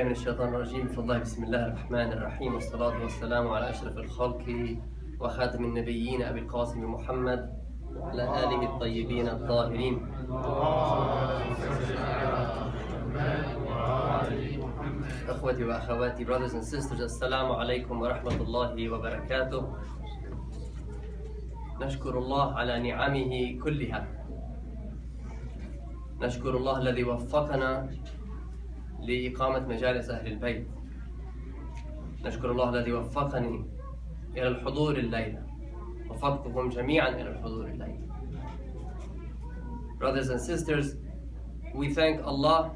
من الشيطان الرجيم. فالله بسم الله الرحمن الرحيم، والصلاة والسلام على أشرف الخلق وخاتم النبيين أبي القاسم محمد وعلى آله الطيبين الطاهرين. أخوتي وأخواتي, brothers and sisters, السلام عليكم ورحمة الله وبركاته. نشكر الله على نعمه كلها. نشكر الله الذي وفقنا لإقامة مجالس أهل البيت. نشكر الله الذي وفقني إلى الحضور الليلة. وفقكم جميعا إلى الحضور الليلة. Brothers and sisters, we thank Allah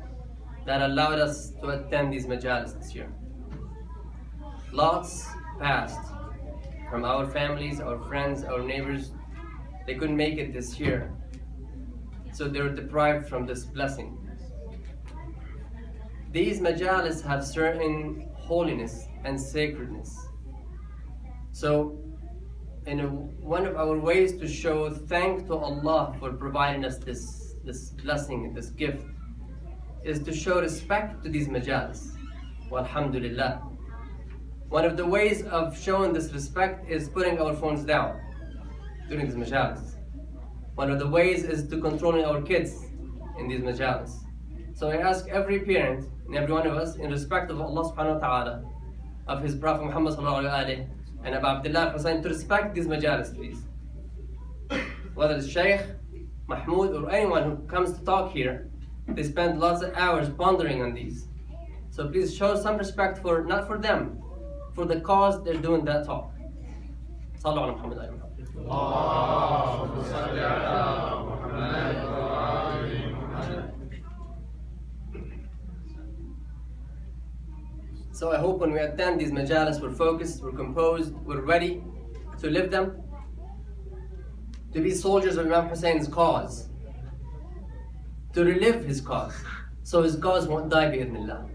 that allowed us to attend these majalis this year. Lots passed from our families, our friends, our neighbors. They couldn't make it this year, so they were deprived from this blessing. These majalis have certain holiness and sacredness. So, one of our ways to show thanks to Allah for providing us this blessing, this gift, is to show respect to these majalis. Walhamdulillah. One of the ways of showing this respect is putting our phones down during these majalis. One of the ways is to controlling our kids in these majalis. So I ask every parent and every one of us, in respect of Allah subhanahu wa ta'ala, of His Prophet Muhammad sallallahu alayhi wa sallam, and Abu Abdullah Hussain, to respect these majalis, please. Whether it's Shaykh, Mahmoud, or anyone who comes to talk here, they spend lots of hours pondering on these. So please show some respect for, not for them, for the cause they're doing that talk. Sallu ala Muhammad alayhi wa sallam. So I hope when we attend these majalis, we're focused, we're composed, we're ready to live them, to be soldiers of Imam Hussein's cause, to relive his cause, so his cause won't die bi'idhnillah.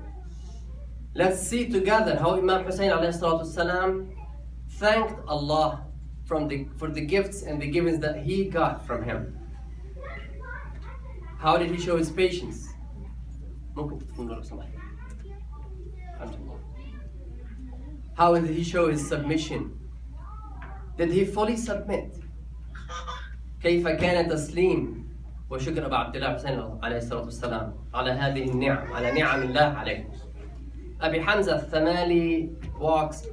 Let's see together how Imam Hussein alayhi salatu wasalam thanked Allah for the gifts and the givens that he got from him. How did he show his patience? How did he show his submission? Did he fully submit? كيف كان تسليم وشكر أبو عبد الله حسين عليه الصلاة والسلام على هذه النعم، على نعم الله عليه. Abi Hamza al-Thamali walks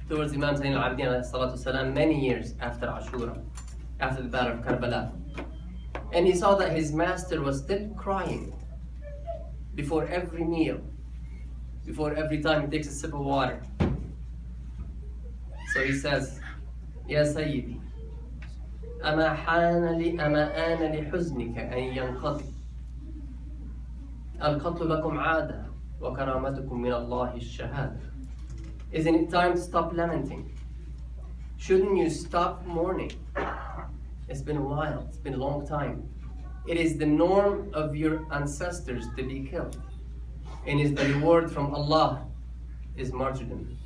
towards Imam Zayn al-Abidin alayhi salatu wasalam many years after Ashura, after the battle of Karbala. And he saw that his master was still crying before every meal, before every time he takes a sip of water. So he says, Ya Sayyidi, أما آن لحزنك أن ينقضي القتل لكم عادة وكرامتكم من الله الشهادة. Isn't it time to stop lamenting? Shouldn't you stop mourning? It's been a while, it's been a long time. It is the norm of your ancestors to be killed, and is the reward from Allah is martyrdom.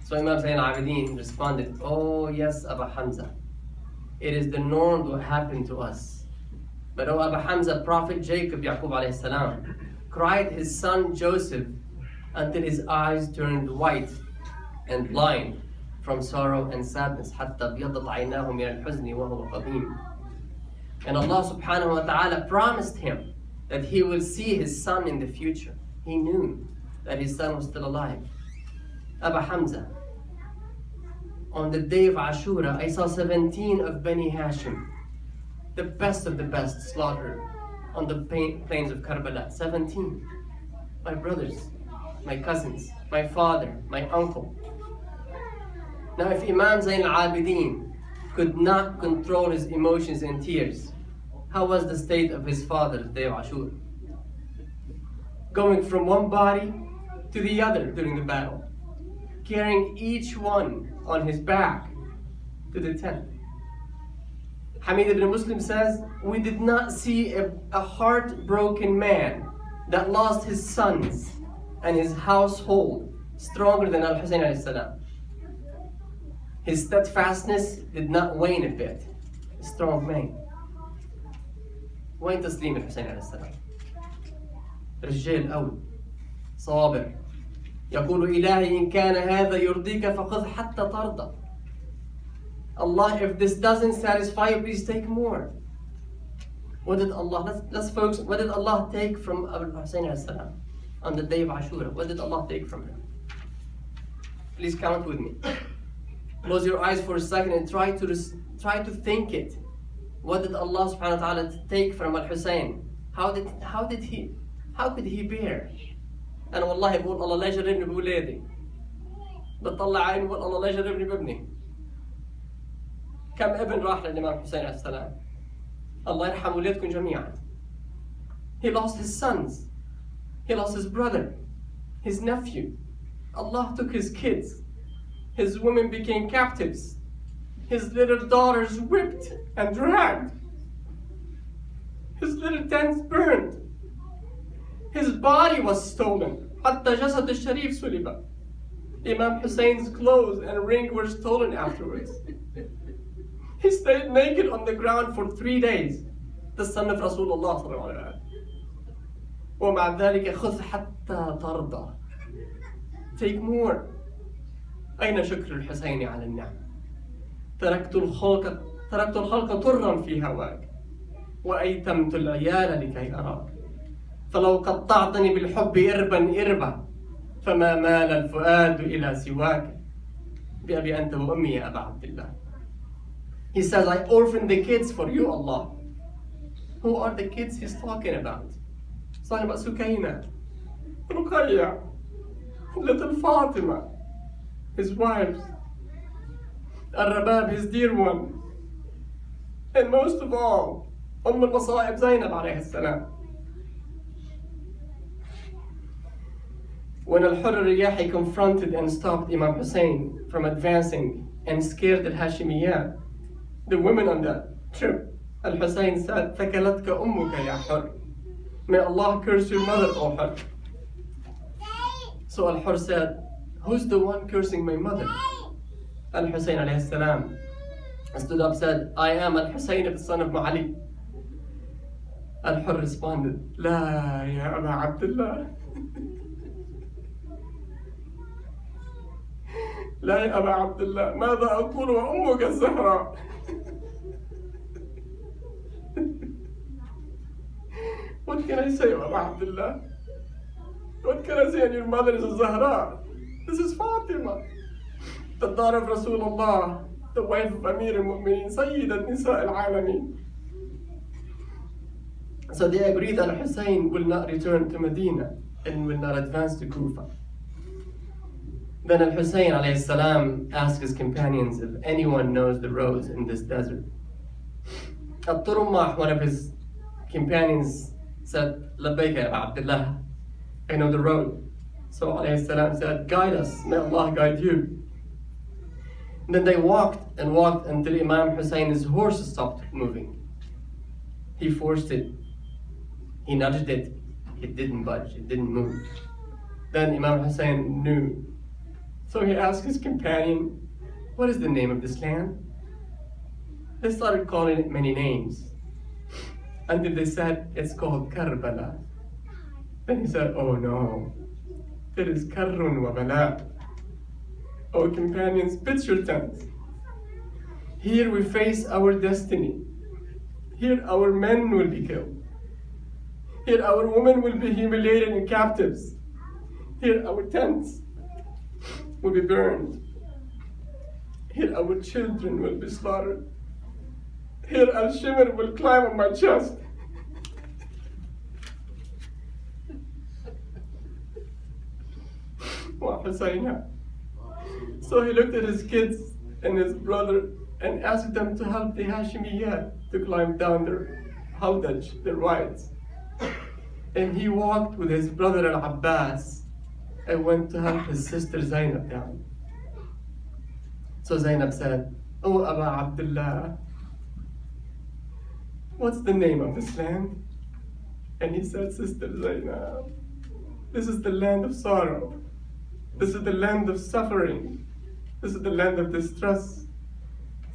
So Imam Zayn al-Abidin responded, oh yes, Abu Hamza, it is the norm to happen to us. But oh Abu Hamza, Prophet Jacob, Yaqub alayhi salam, cried his son Joseph until his eyes turned white and blind from sorrow and sadness. حتى ابيضت عيناه من الحزن وهو قديم. And Allah subhanahu wa ta'ala promised him that he will see his son in the future. He knew that his son was still alive. Abu Hamza, on the day of Ashura, I saw 17 of Bani Hashim, the best of the best, slaughtered on the plains of Karbala. 17. My brothers, my cousins, my father, my uncle. Now if Imam Zayn al-Abidin could not control his emotions and tears, how was the state of his father the day of Ashura? Going from one body to the other during the battle, carrying each one on his back to the tent. Hamid ibn Muslim says, we did not see a heartbroken man that lost his sons and his household stronger than Al-Hussein alayhi salam. His steadfastness did not wane a bit. A strong man. وين تسليم الحسين عليه السلام؟ رجال قوي. صابر. يقول إلهي إن كان هذا يرضيك فخذ حتى ترضى. Allah, if this doesn't satisfy you, please take more. What did Allah, let's focus, what did Allah take from Abu Hussein as-salam on the day of Ashura? What did Allah take from him? Please count with me. Close your eyes for a second and try to think it. What did Allah subhanahu wa ta'ala take from Al-Hussein? How could he bear? أنا والله بقول الله لا يجربني بولادي. بطلع عيني بقول الله لا يجربني بابني. كم ابن راح للإمام حسين عليه السلام؟ الله يرحم ولادكم جميعا. He lost his sons. He lost his brother, his nephew. Allah took his kids. His women became captives. His little daughters whipped and dragged. His little tents burned. His body was stolen. حتى جسد الشريف سلب. Imam Hussein's clothes and ring were stolen afterwards. He stayed naked on the ground for 3 days. The son of Rasulullah صلى الله عليه وسلم. ومع ذلك خذ حتى ترضى. Take more. أين شكر الحسين على النعم؟ تركت الخلق طرا في هواك وأيتمت العيال لكي أراك. فلو قطعتني بالحب إربا فما مال الفؤاد إلى سواك. بأبي أنت وأمي يا أبا عبد الله. He says, I orphaned the kids for you, Allah. Who are the kids he's talking about? He's talking about Sukaina, Ruqayya, little Fatima, his wives, Al-Rabab, his dear one, and most of all, al-Masa'ib Zainab alayhi salam. When Al-Hurr al-Riyahi confronted and stopped Imam Hussein from advancing and scared al-Hashimiyyah, the women on that trip, Al-Hussein said, ثَكَلَتْكَ أُمُّكَ يَا حُرْ. May Allah curse your mother, O Hurr. So Al-Hurr said, who's the one cursing my mother? Al-Hussein alayhi salam stood up and said, I am Al-Hussein, the son of Ma'ali. Al-Hurr responded, لا يا أبا عبد الله. لا يا أبا عبد الله ماذا أقول وأمك الزهراء. What can I say, Abu Abdullah? What can I say? And your mother is a Zahra. This is Fatima, the daughter of Rasulullah, the wife of Amir al-Mu'mineen, Sayyidat Nisa al-Alameen. So they agreed that Hussein will not return to Medina and will not advance to Kufa. Then Al-Hussein alayhi salam asked his companions if anyone knows the roads in this desert. Al-Turumah, one of his companions, said, Labbaika ya Abdullah, I know the road. So alayhi salam said, guide us, may Allah guide you. And then they walked and walked until Imam Hussein's horse stopped moving. He forced it. He nudged it. It didn't budge, it didn't move. Then Imam Hussein knew. So he asked his companion, what is the name of this land? They started calling it many names until they said it's called Karbala. Then he said, oh no, it is Karrun wa Bala. Oh companions, pitch your tents. Here we face our destiny. Here our men will be killed. Here our women will be humiliated and captives. Here our tents will be burned. Here our children will be slaughtered. Here Al-Shimr will climb on my chest. So he looked at his kids and his brother and asked them to help the Hashimiyyah to climb down their haldaj, their rides. And he walked with his brother Al-Abbas and went to help his sister Zainab down. So Zainab said, oh Aba Abdullah, what's the name of this land? And he said, Sister Zainab, this is the land of sorrow. This is the land of suffering. This is the land of distress.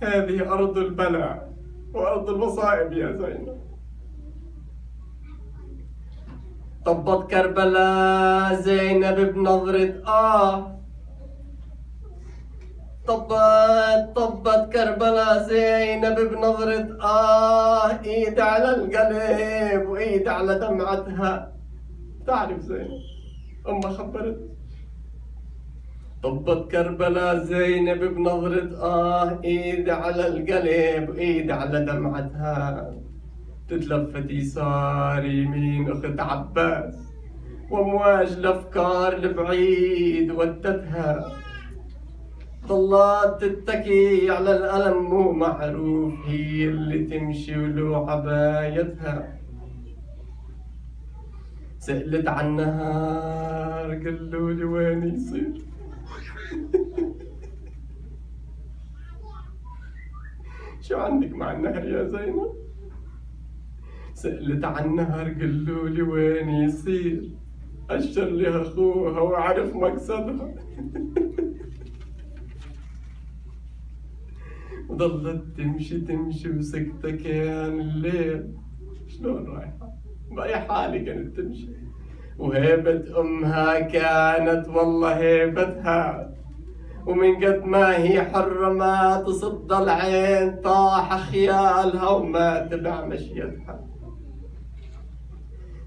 هذه أرض البلاء وأرض المصائب يا زينب. طبت كربلاء زينب بنظرة طبت كربلاء زينب بنظرة ايد على القلب وايد على دمعتها. تعرف زينب أمها خبرت. طبت كربلاء زينب بنظرة ايد على القلب وايد على دمعتها. تتلفت يسار يمين اخت عباس وامواج الافكار البعيد ودتها. ضلت تتكي على الألم مو معروف هي اللي تمشي ولو عبايتها. سألت عن النهار قالولي وين يصير. شو عندك مع النهر يا زينب؟ سألت عن النهر قالولي وين يصير. أشر لها أخوها وعرف مقصدها. وظلت تمشي وسكتة كان الليل. شلون رايحة؟ بأي حالة كانت تمشي. وهيبة أمها كانت والله هيبتها. ومن قد ما هي حرة ما تصد العين طاح خيالها وما تبع مشيتها.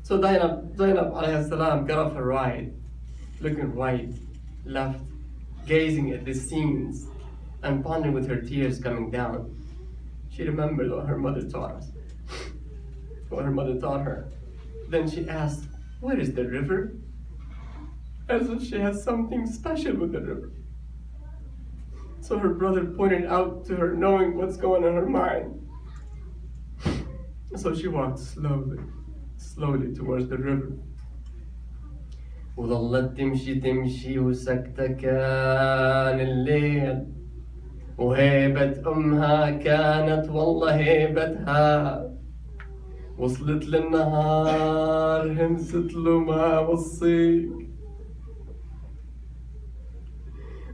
So Zainab عليه السلام got off her ride, looking right, left, gazing at the scenes and pondering with her tears coming down. She remembered what her mother taught us, what her mother taught her. Then she asked, where is the river? As if she has something special with the river. So her brother pointed out to her, knowing what's going on in her mind. So she walked slowly towards the river. وظلت تمشي وسكتة كان الليل. وهيبة أمها كانت والله هيبتها. وصلت للنهار همست له ما وصيك.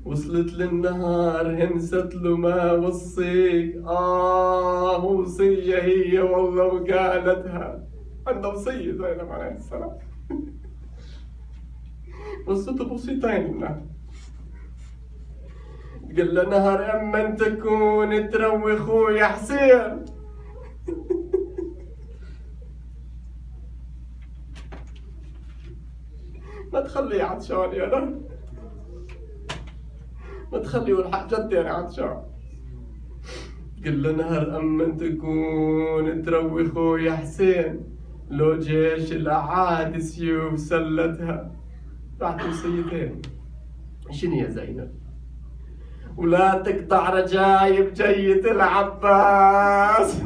وصلت للنهار همست له ما وصيك. وصية هي والله وقالتها. عندها وصية زينب عليه السلام. وصيته بوصيتين لنا. قال له نهر اما تكون تروي خويا حسين. ما تخليه عطشان يا نهر. ما تخليه والحق جدي انا عطشان. قال له نهر اما تكون تروي خويا حسين. لو جيش الاعادي سيوف سلتها. بعد وصيتين. شنو يا زينب؟ ولا تقطع رجايب جية العباس.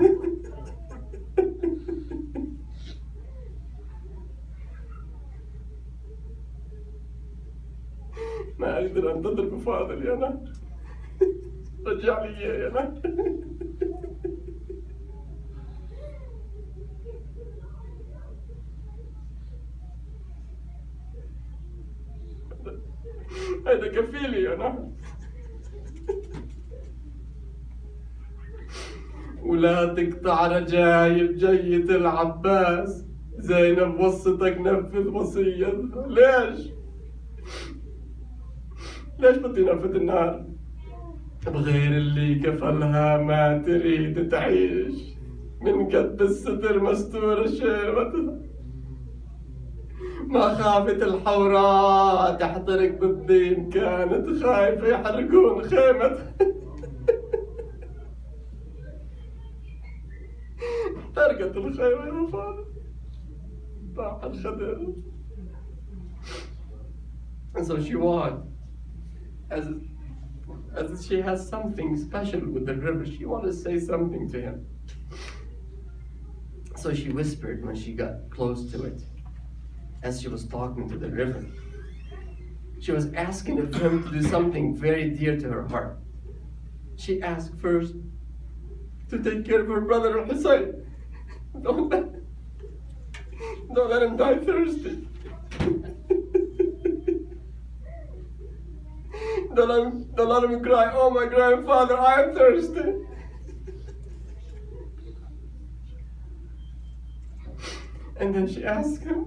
ما اقدر انتظر بفاضل يا نهر. رجع لي اياه يا نهر. هذا كفيلي يا نهر. ولا تقطع رجايب جية العباس. زينب وصتك نفذ وصيتها. ليش بدي نفذ النار؟ بغير اللي كفلها ما تريد تعيش. من قد بالستر مستورة شيبتها. ما خافت الحوراء تحترق بالدين. كانت خايفة يحرقون خيمتها. احترقت الخيمة يا فاضل. طاح الخدر. And so she walked as if she has something special with the river. She wanted to say something to him. So she whispered when she got close to it, as she was talking to the river. She was asking of him to do something very dear to her heart. She asked first to take care of her brother Hussein. Don't let him die thirsty. Don't let him cry, oh my grandfather, I am thirsty. And then she asked him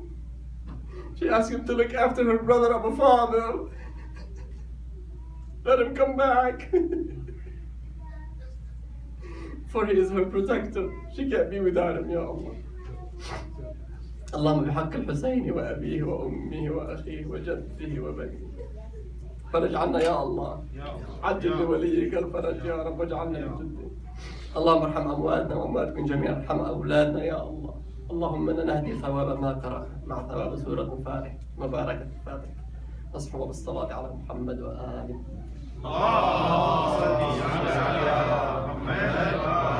She asked him to look after her brother Abu Fadl. Let him come back. For he is her protector. She can't be without him, Ya Allah. اللهم بحق الحسين وأبيه وأمه وأخيه وجده وبنيه فرج عنا يا الله. عجل بوليك الفرج يا رب واجعلنا من جده. اللهم ارحم أمواتنا وأمواتكم جميعا. ارحم أولادنا يا الله. اللهم إنا نهدي ثواب ما قرأ مع ثواب سورة الفاتحة مباركة الفاتحة. أصحوا بالصلاة على محمد وآله. اللهم صل على محمد